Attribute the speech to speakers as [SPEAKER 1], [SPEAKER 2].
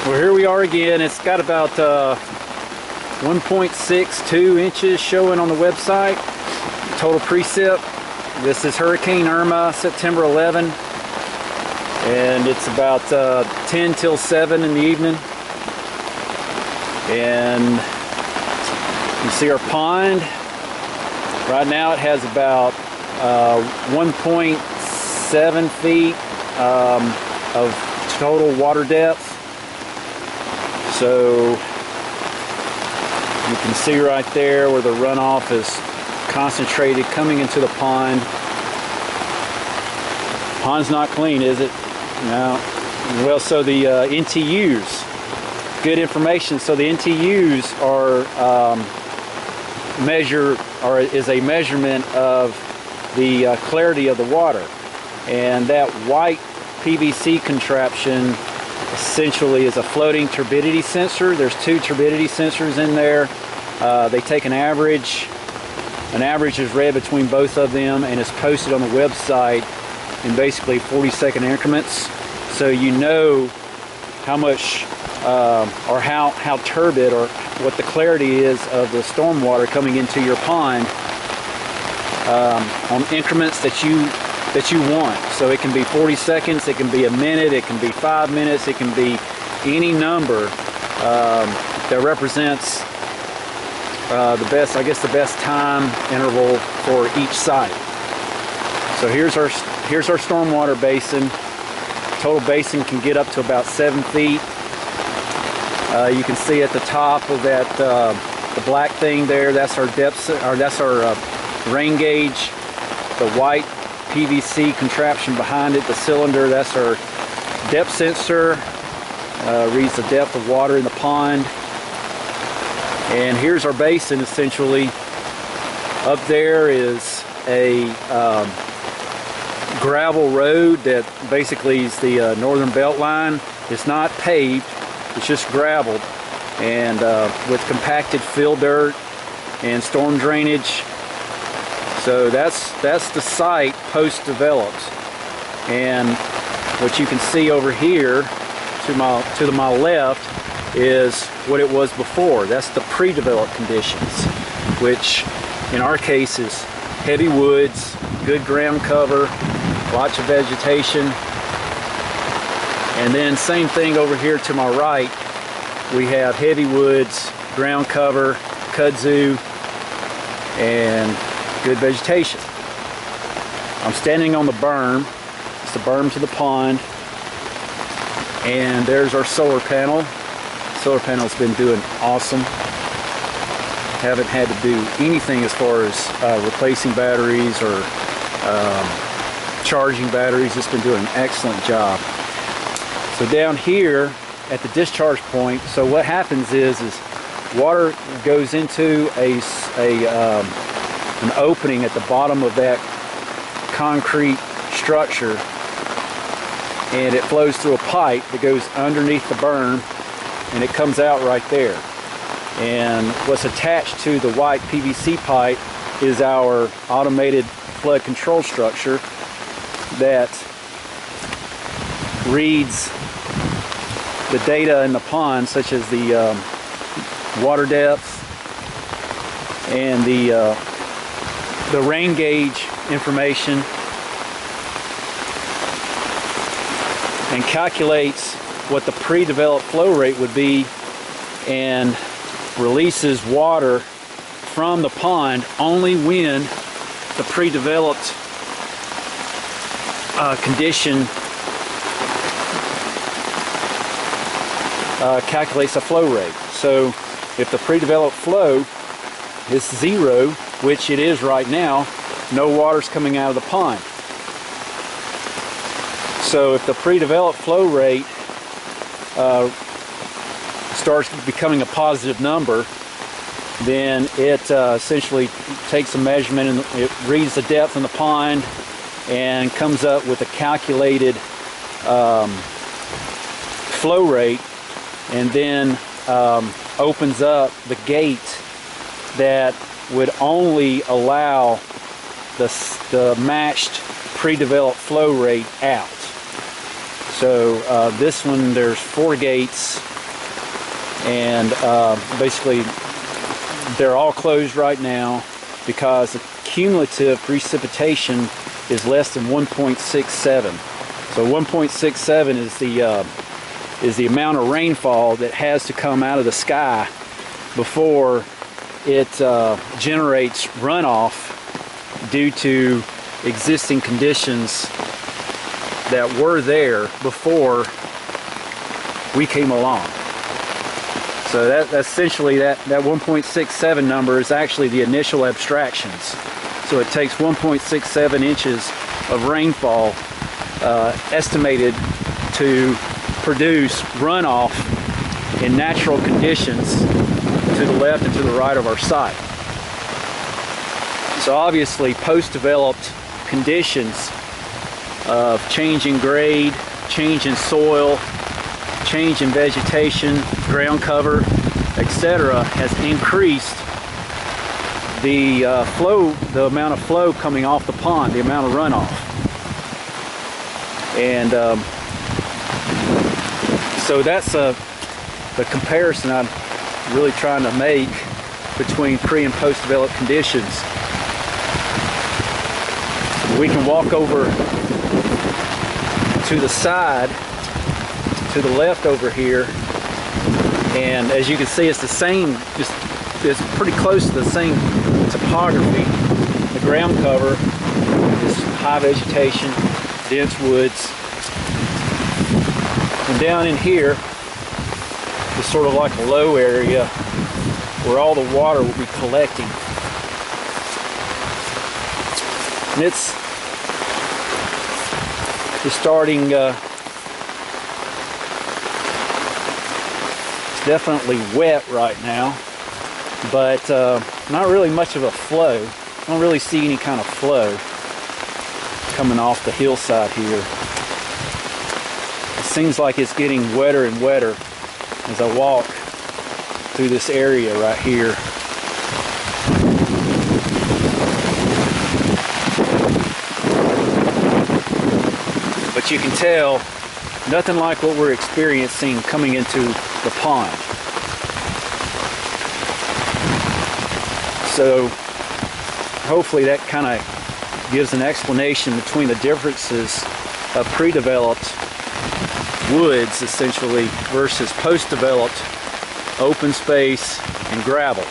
[SPEAKER 1] Well, here we are again. It's got about 1.62 inches showing on the website. Total precip. This is Hurricane Irma, September 11. And it's about 10 till 7 in the evening. And you see our pond. Right now it has about 1.7 feet of total water depth. So you can see right there where the runoff is concentrated coming into the pond. Pond's not clean, is it? No. Well, so the NTUs, good information. So the NTUs are is a measurement of the clarity of the water, and that white PVC contraption essentially is a floating turbidity sensor. There's two turbidity sensors in there. They take an average. An average is read between both of them and is posted on the website in basically 40-second increments. So you know how much or how turbid or what the clarity is of the storm water coming into your pond on increments that you want. So it can be 40 seconds, it can be a minute, it can be 5 minutes, it can be any number that represents the best time interval for each site. So here's our stormwater basin. Total basin can get up to about 7 feet. You can see at the top of that the black thing there. That's our depth, or that's our rain gauge. The white PVC contraption behind it, the cylinder, that's our depth sensor. Reads the depth of water in the pond. And here's our basin essentially. Up there is a gravel road that basically is the northern belt line. It's not paved, it's just gravel, and with compacted fill dirt and storm drainage. So that's the site post-developed. And what you can see over here to my left is what it was before. That's the pre-developed conditions, which in our case is heavy woods, good ground cover, lots of vegetation. And then same thing over here to my right. We have heavy woods, ground cover, kudzu, and good vegetation. I'm standing on the berm. It's the berm to the pond. And there's our solar panel. Solar panel's been doing awesome. Haven't had to do anything as far as replacing batteries or charging batteries. It's been doing an excellent job. So down here at the discharge point, so what happens is water goes into an opening at the bottom of that concrete structure, and it flows through a pipe that goes underneath the berm, and it comes out right there. And what's attached to the white PVC pipe is our automated flood control structure that reads the data in the pond, such as the water depth and the rain gauge information, and calculates what the pre-developed flow rate would be and releases water from the pond only when the pre-developed condition calculates a flow rate. So if the pre-developed flow is 0, which it is right now, no water's coming out of the pond. So if the pre-developed flow rate starts becoming a positive number, then it essentially takes a measurement and it reads the depth in the pond and comes up with a calculated flow rate, and then opens up the gate that would only allow the matched pre-developed flow rate out. So this one, there's 4 gates and basically they're all closed right now because the cumulative precipitation is less than 1.67. So 1.67 is the amount of rainfall that has to come out of the sky before it generates runoff due to existing conditions that were there before we came along. So that essentially that 1.67 number is actually the initial abstractions. So it takes 1.67 inches of rainfall estimated to produce runoff in natural conditions to the left and to the right of our site. So obviously post-developed conditions of change in grade, change in soil, change in vegetation, ground cover, etc. has increased the the amount of flow coming off the pond, the amount of runoff. And so that's the comparison I'm really trying to make between pre and post developed conditions. We can walk over to the side, to the left over here, and as you can see, it's the same, it's pretty close to the same topography. The ground cover is high vegetation, dense woods, and down in here is sort of like a low area where all the water will be collecting. And it's starting, it's definitely wet right now, but not really much of a flow. I don't really see any kind of flow coming off the hillside here. It seems like it's getting wetter and wetter as I walk through this area right here. But you can tell nothing like what we're experiencing coming into the pond. So hopefully that kind of gives an explanation between the differences of pre-developed woods essentially versus post-developed open space and gravel.